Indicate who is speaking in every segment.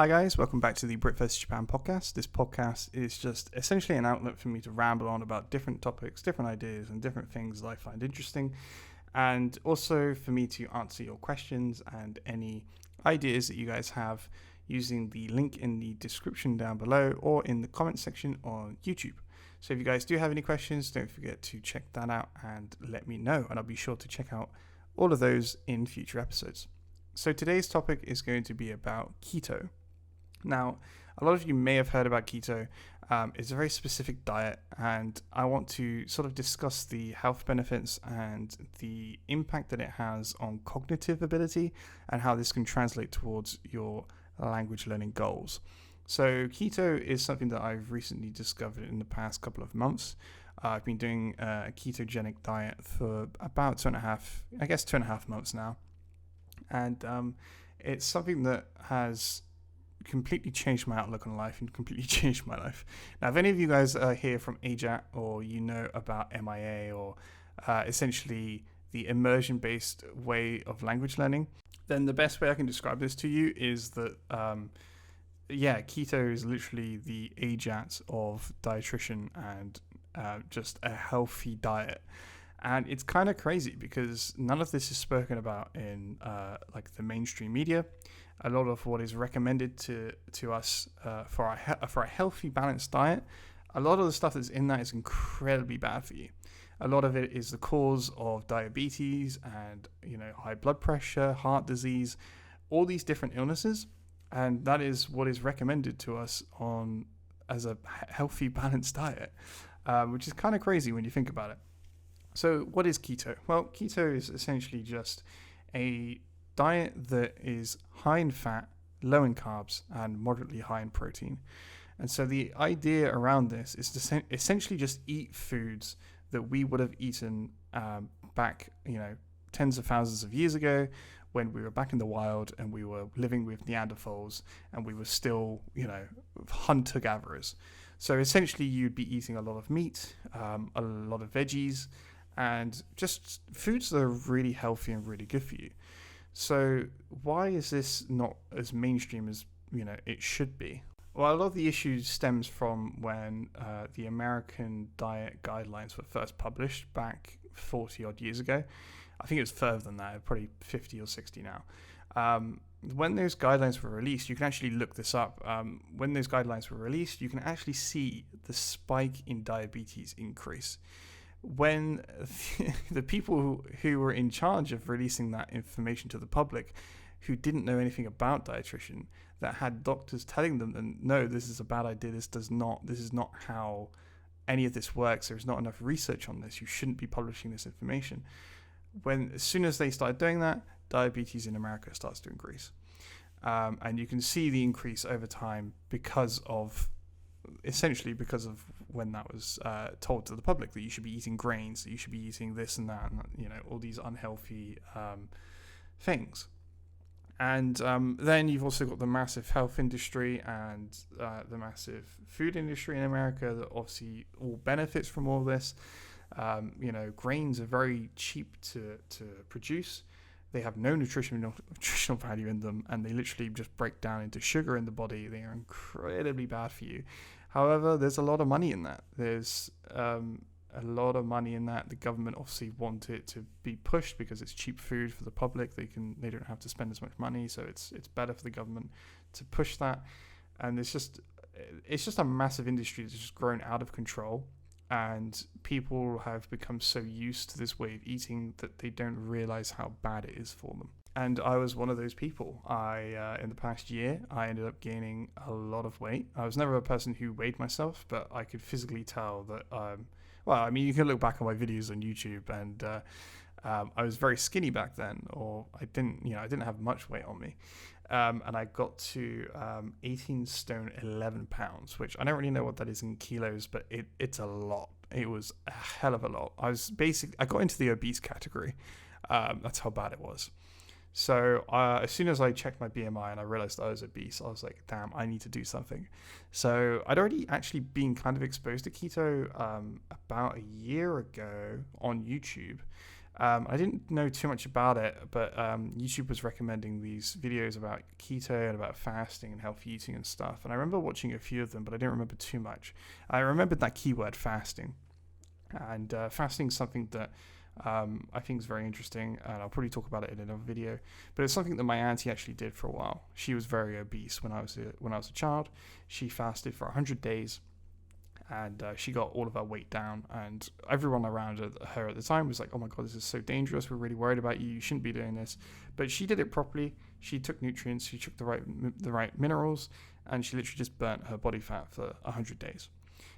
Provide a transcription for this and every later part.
Speaker 1: Hi guys, welcome back to the BritVSJapan podcast. This podcast is just essentially an outlet for me to ramble on about different topics, different ideas, and different things that I find interesting, and also for me to answer your questions and any ideas that you guys have using the link in the description down below or in the comment section on YouTube. So if you guys do have any questions, don't forget to check that out and let me know, and I'll be sure to check out all of those in future episodes. So today's topic is going to be about keto. Now, a lot of you may have heard about keto. It's a very specific diet, and I want to sort of discuss the health benefits and the impact that it has on cognitive ability and how this can translate towards your language learning goals. So keto is something that I've recently discovered in the past couple of months. I've been doing a ketogenic diet for about 2.5 months now. And it's something that has completely changed my outlook on life and completely changed my life. Now, if any of you guys are here from AJAT or you know about MIA or essentially the immersion-based way of language learning, then the best way I can describe this to you is that, keto is literally the AJAT of dietitian and just a healthy diet. And it's kind of crazy because none of this is spoken about in the mainstream media. A lot of what is recommended to us for a healthy, balanced diet, a lot of the stuff that's in that is incredibly bad for you. A lot of it is the cause of diabetes and high blood pressure, heart disease, all these different illnesses, and that is what is recommended to us as a healthy, balanced diet, which is kind of crazy when you think about it. So what is keto? Well, keto is essentially just a diet that is high in fat, low in carbs, and moderately high in protein. And so the idea around this is to essentially just eat foods that we would have eaten back, tens of thousands of years ago when we were back in the wild and we were living with Neanderthals and we were still, hunter-gatherers. So essentially you'd be eating a lot of meat, a lot of veggies, and just foods that are really healthy and really good for you. So why is this not as mainstream as it should be? Well, a lot of the issues stems from when the American diet guidelines were first published back 40 odd years ago. I think it was further than that, probably 50 or 60 now. When those guidelines were released, you can actually look this up. When those guidelines were released, you can actually see the spike in diabetes increase. When the people who were in charge of releasing that information to the public, who didn't know anything about dietitian, that had doctors telling them that no, this is a bad idea, this is not how any of this works, there's not enough research on this, you shouldn't be publishing this information. As soon as they started doing that, diabetes in America starts to increase. And you can see the increase over time because of when that was told to the public that you should be eating grains, that you should be eating this and that, and all these unhealthy things. And then you've also got the massive health industry and the massive food industry in America that obviously all benefits from all this. Grains are very cheap to produce. They have no nutritional value in them, and they literally just break down into sugar in the body. They are incredibly bad for you. However, there's a lot of money in that. There's a lot of money in that. The government obviously want it to be pushed because it's cheap food for the public. They don't have to spend as much money, so it's better for the government to push that. And it's just a massive industry that's just grown out of control. And people have become so used to this way of eating that they don't realize how bad it is for them. And I was one of those people. In the past year, I ended up gaining a lot of weight. I was never a person who weighed myself, but I could physically tell that, you can look back on my videos on YouTube, and I was very skinny back then, or I didn't have much weight on me. And I got to 18 stone 11 pounds, which I don't really know what that is in kilos, but it's a lot. It was a hell of a lot. I got into the obese category. That's how bad it was. So as soon as I checked my BMI and I realized I was obese, I was like, damn, I need to do something. So I'd already actually been kind of exposed to keto about a year ago on YouTube. I didn't know too much about it, but YouTube was recommending these videos about keto and about fasting and healthy eating and stuff. And I remember watching a few of them, but I didn't remember too much. I remembered that keyword fasting. And fasting is something that I think is very interesting, and I'll probably talk about it in another video. But it's something that my auntie actually did for a while. She was very obese when I was a child. She fasted for 100 days, and she got all of her weight down. And everyone around her at the time was like, "Oh my God, this is so dangerous. We're really worried about you. You shouldn't be doing this." But she did it properly. She took nutrients. She took the right minerals, and she literally just burnt her body fat for 100 days.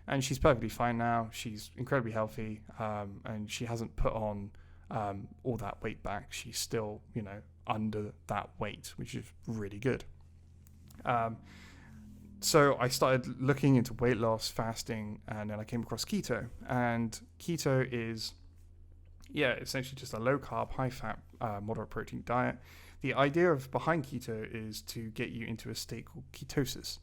Speaker 1: And she's perfectly fine now. She's incredibly healthy, and she hasn't put on all that weight back. She's still, under that weight, which is really good. So I started looking into weight loss, fasting, and then I came across keto. And keto is, essentially just a low-carb, high-fat, moderate protein diet. The idea behind keto is to get you into a state called ketosis.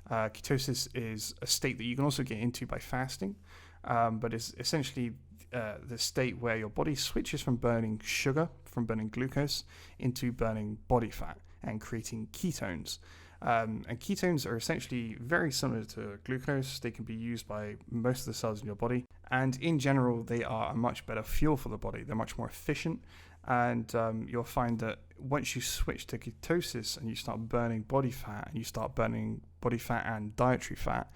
Speaker 1: Ketosis is a state that you can also get into by fasting, but it's essentially the state where your body switches from burning sugar, from burning glucose, into burning body fat and creating ketones. And ketones are essentially very similar to glucose. They can be used by most of the cells in your body. And in general, they are a much better fuel for the body. They're much more efficient. And you'll find that once you switch to ketosis and you start burning body fat, and you start burning body fat and dietary fat,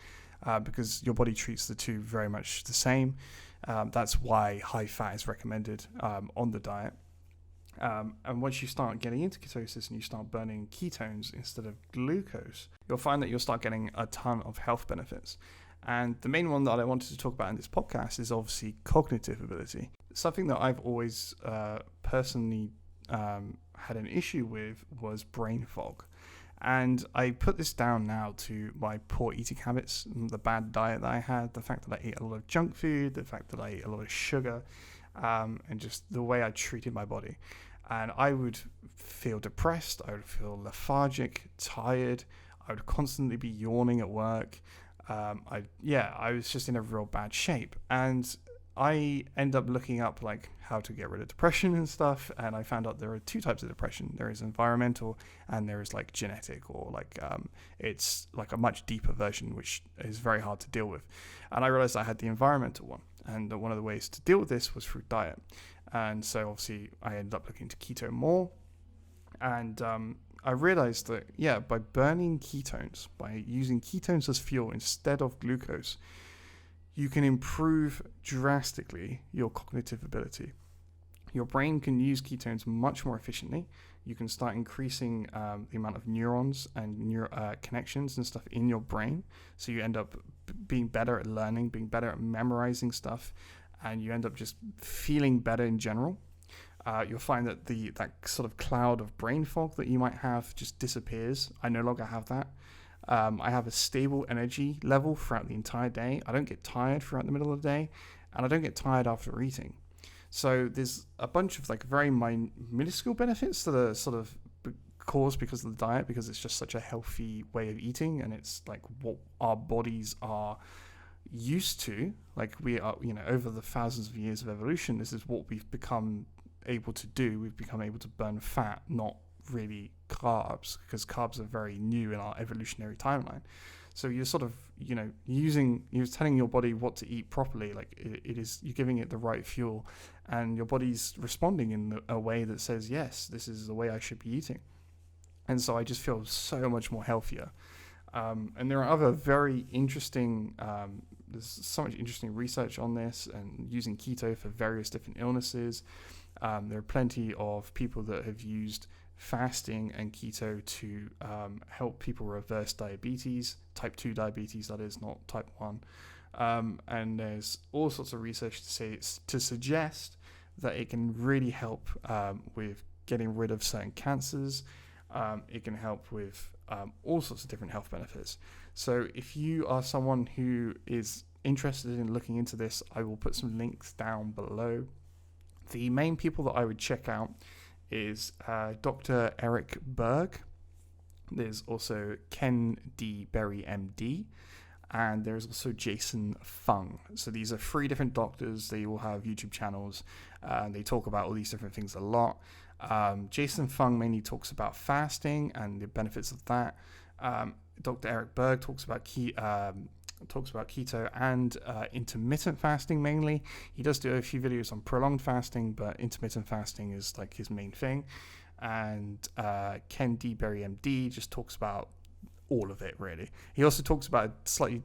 Speaker 1: because your body treats the two very much the same. That's why high fat is recommended on the diet. And once you start getting into ketosis and you start burning ketones instead of glucose, you'll find that you'll start getting a ton of health benefits. And the main one that I wanted to talk about in this podcast is obviously cognitive ability. Something that I've always personally had an issue with was brain fog. And I put this down now to my poor eating habits, the bad diet that I had, the fact that I ate a lot of junk food, the fact that I ate a lot of sugar, and just the way I treated my body. And I would feel depressed, I would feel lethargic, tired, I would constantly be yawning at work. I was just in a real bad shape. And I end up looking up like how to get rid of depression and stuff, and I found out there are two types of depression. There is environmental, and there is like genetic, or like it's like a much deeper version, which is very hard to deal with. And I realized I had the environmental one, and one of the ways to deal with this was through diet. And so obviously I ended up looking into keto more, and I realized that by burning ketones, by using ketones as fuel instead of glucose, you can improve drastically your cognitive ability. Your brain can use ketones much more efficiently. You can start increasing the amount of neurons and connections and stuff in your brain. So you end up being better at learning, being better at memorizing stuff, and you end up just feeling better in general. You'll find that that sort of cloud of brain fog that you might have just disappears. I no longer have that. I have a stable energy level throughout the entire day. I don't get tired throughout the middle of the day, and I don't get tired after eating. So there's a bunch of like very minuscule benefits that are sort of caused because of the diet, because it's just such a healthy way of eating, and it's like what our bodies are used to. Like we are, over the thousands of years of evolution, this is what we've become able to do. We've become able to burn fat, not really carbs, because carbs are very new in our evolutionary timeline. So you're sort of, you're telling your body what to eat properly. Like it is, you're giving it the right fuel, and your body's responding in a way that says, yes, this is the way I should be eating. And so I just feel so much more healthier. And there are other very interesting, there's so much interesting research on this and using keto for various different illnesses. There are plenty of people that have used fasting and keto to help people reverse diabetes, type 2 diabetes, that is, not type 1. And there's all sorts of research to suggest that it can really help with getting rid of certain cancers. It can help with all sorts of different health benefits. So if you are someone who is interested in looking into this, I will put some links down below. The main people that I would check out is Dr. Eric Berg. There's also KenDBerryMD, and there's also Jason Fung. So these are 3 different doctors. They all have YouTube channels, and they talk about all these different things a lot. Jason Fung mainly talks about fasting and the benefits of that. Dr. Eric Berg talks about keto and intermittent fasting mainly. He does do a few videos on prolonged fasting, but intermittent fasting is like his main thing. And KenDBerryMD just talks about all of it, really. He also talks about a slightly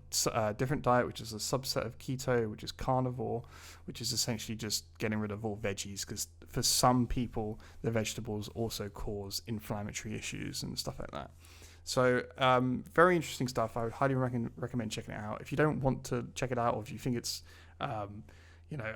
Speaker 1: different diet, which is a subset of keto, which is carnivore, which is essentially just getting rid of all veggies, because for some people, the vegetables also cause inflammatory issues and stuff like that. So very interesting stuff. I would highly recommend checking it out. If you don't want to check it out, or if you think it's a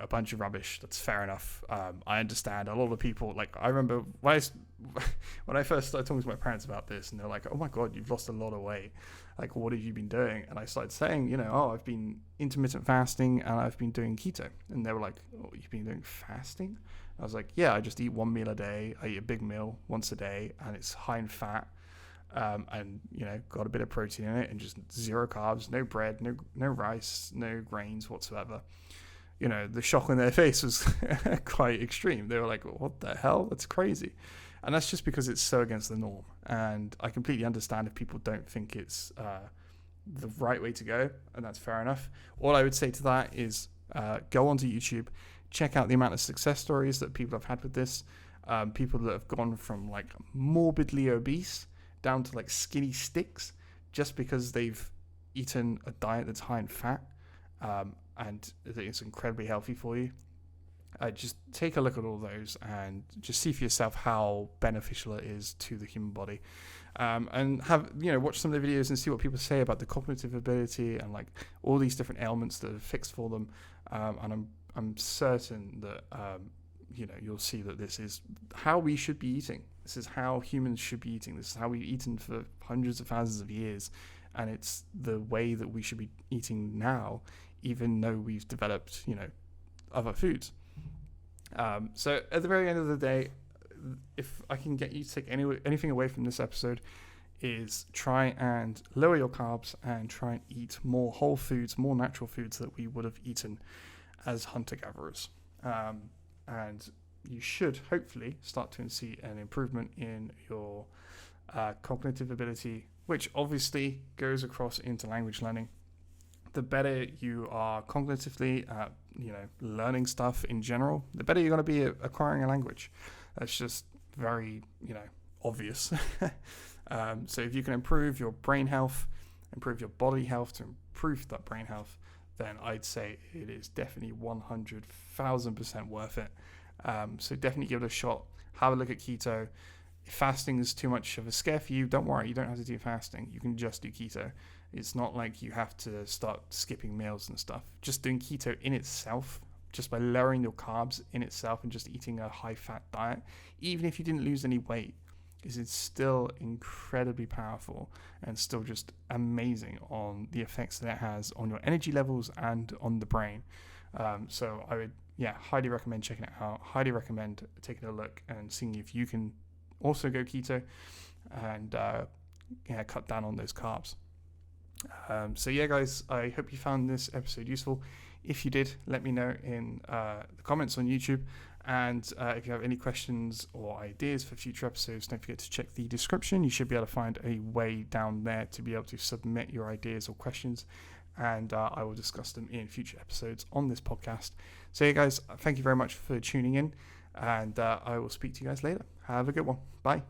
Speaker 1: bunch of rubbish, that's fair enough. I understand. A lot of people, like, I remember when I first started talking to my parents about this, and they're like, oh my God, you've lost a lot of weight. Like, what have you been doing? And I started saying, I've been intermittent fasting and I've been doing keto. And they were like, oh, you've been doing fasting? I was like, yeah, I just eat 1 meal a day. I eat a big meal once a day, and it's high in fat. And got a bit of protein in it, and just 0 carbs, no bread, no rice, no grains whatsoever. The shock on their face was quite extreme. They were like, what the hell? That's crazy. And that's just because it's so against the norm. And I completely understand if people don't think it's the right way to go, and that's fair enough. All I would say to that is go onto YouTube, check out the amount of success stories that people have had with this. People that have gone from like morbidly obese down to like skinny sticks just because they've eaten a diet that's high in fat, and it's incredibly healthy for you. Just take a look at all those and just see for yourself how beneficial it is to the human body, and have watch some of the videos and see what people say about the cognitive ability and like all these different ailments that are fixed for them. And I'm certain that you'll see that this is how we should be eating. This is how humans should be eating. This is how we've eaten for hundreds of thousands of years, and it's the way that we should be eating now, even though we've developed other foods. So at the very end of the day, if I can get you to take anything away from this episode, is try and lower your carbs and try and eat more whole foods, more natural foods that we would have eaten as hunter-gatherers. And you should hopefully start to see an improvement in your cognitive ability, which obviously goes across into language learning. The better you are cognitively at, learning stuff in general, the better you're going to be at acquiring a language. That's just very, obvious. So if you can improve your brain health, improve your body health to improve that brain health, then I'd say it is definitely 100,000% worth it. So definitely give it a shot. Have a look at keto. If fasting is too much of a scare for you, don't worry. You don't have to do fasting. You can just do keto. It's not like you have to start skipping meals and stuff. Just doing keto in itself, just by lowering your carbs in itself and just eating a high-fat diet, even if you didn't lose any weight, is still incredibly powerful and still just amazing on the effects that it has on your energy levels and on the brain. So I would, highly recommend checking it out. Highly recommend taking a look and seeing if you can also go keto and cut down on those carbs. So guys, I hope you found this episode useful. If you did, let me know in the comments on YouTube. And if you have any questions or ideas for future episodes, don't forget to check the description. You should be able to find a way down there to be able to submit your ideas or questions, and I will discuss them in future episodes on this podcast. So guys, thank you very much for tuning in, and I will speak to you guys later. Have a good one. Bye.